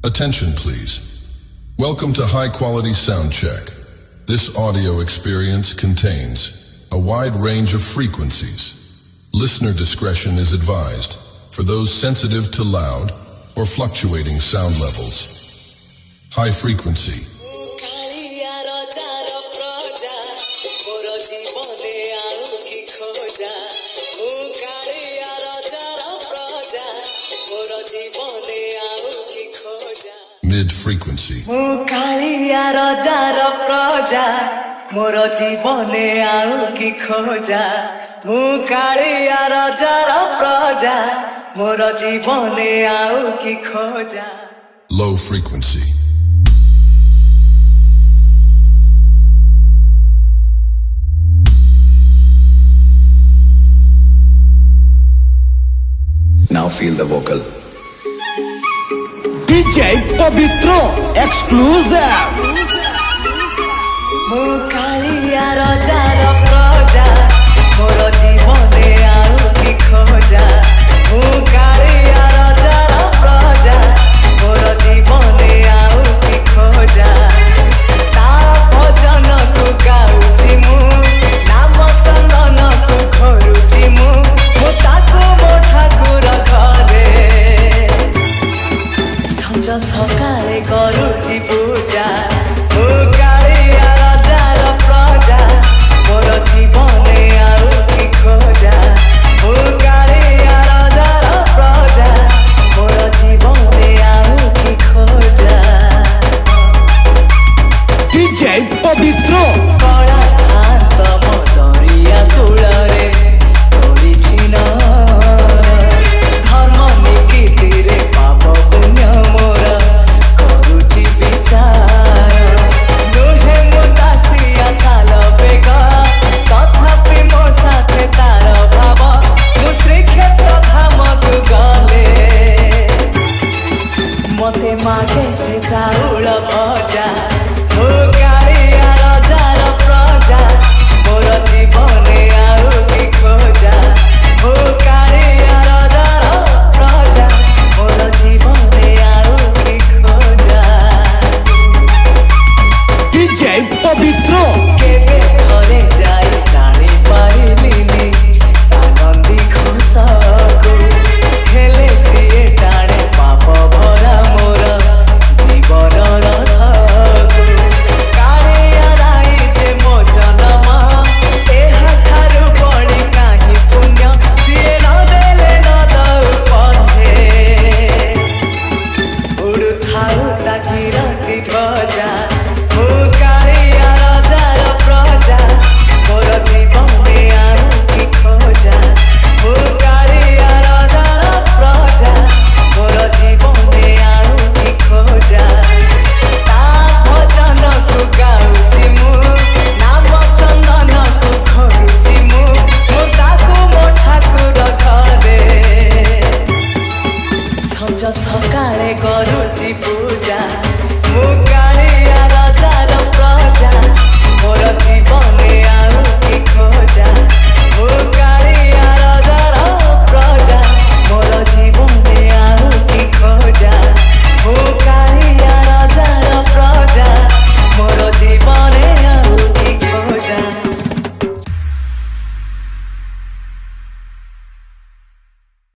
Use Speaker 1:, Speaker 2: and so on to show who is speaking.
Speaker 1: Attention please. Welcome to High Quality Sound Check. This audio experience contains a wide range of frequencies. Listener discretion is advised for those sensitive to loud or fluctuating sound levels. High frequency. Mid frequency. मोर जीवने आउ की खोजा मुकालिया रजार प्रजा मोर जीवने आउ की खोजा. Low frequency.
Speaker 2: Now feel the vocal.
Speaker 3: DJ Pavitro exclusive.
Speaker 4: मुकालिया रजार प्रजा मोर जीवने आउ की खोजा मुकालिया रजार प्रजा मोर जीवने आउ की खोजा. ता भजन को गाउछि मु नाम चंदन को खरुछि मु ताको मो ठाकुर घरे संज सकाळे करुछि पूजा. मुकालिया रजार प्रजा मोर जीवने आउ की खोजा मुकालिया रजार प्रजा मोर जीवने आउ की खोजा.
Speaker 3: DJ Pavitro.
Speaker 4: कला शांत मदरिया कूଳରେ କରିଛି ଧର୍ମ ନିକିତିରେ ପାପ ପୁଣ୍ୟ ମୋର କରୁଛି ବିଚାର. ନୁହେଁ ମୁଁ ଦାସିଆ ସାଲ ବେଗ ତଥାପି ମୋ ସାଥେ ତାର ଭାବ ମୁଁ ଶ୍ରୀକ୍ଷେତ୍ର ଧାମକୁ ଗଲେ ମତେ ମାଗେ ସେ ଚାଉଳ ଭଜା. ମୁକାଳିଆ ରଜାର ପ୍ରଜା ମୋର ଜୀବନେ ଆଉ କି ଖୋଜା ମୁକାଳିଆ ରଜାର ପ୍ରଜା ମୋର ଜୀବନେ ଆଉ କି ଖୋଜା.
Speaker 3: DJ Pavitro.
Speaker 4: କେବେ ଘରେ ଯାଇ ଜାଣି ପାରିଲିନି ଆନନ୍ଦୀ ଘୋଷକୁ ହେଲେ ସିଏ ଟାଣେ ପାପ ଭରା ମୋର ଜୀବନର ଧକୁ. କାଳିଆ ରାଇ ଯେ ମୋ ଜନମ ଏହାଠାରୁ ବଳି କାହିଁ ପୁଣ୍ୟ ସିଏ ନ ଦେଲେ ନ ଦଉ ପଛେ ଉଡୁଥାଉ ତା କିରତି ଧ୍ୱଜା. ମୁକାଳିଆ ରଜାର ପ୍ରଜା ମୋର ଜୀବନେ ଆଉ କି ଖୋଜା ମୁକାଳିଆ ରଜାର ପ୍ରଜା ମୋର ଜୀବନେ ଆଉ କି ଖୋଜା. ତା ଭଜନକୁ ଗାଉछि ମୁଁ ନାମ ଚନ୍ଦନକୁ ଖରୁଛି ମୁଁ ତାକୁ ମୋ ଠାକୁର ଘରେ ସଞ୍ଜ ସକାଳେ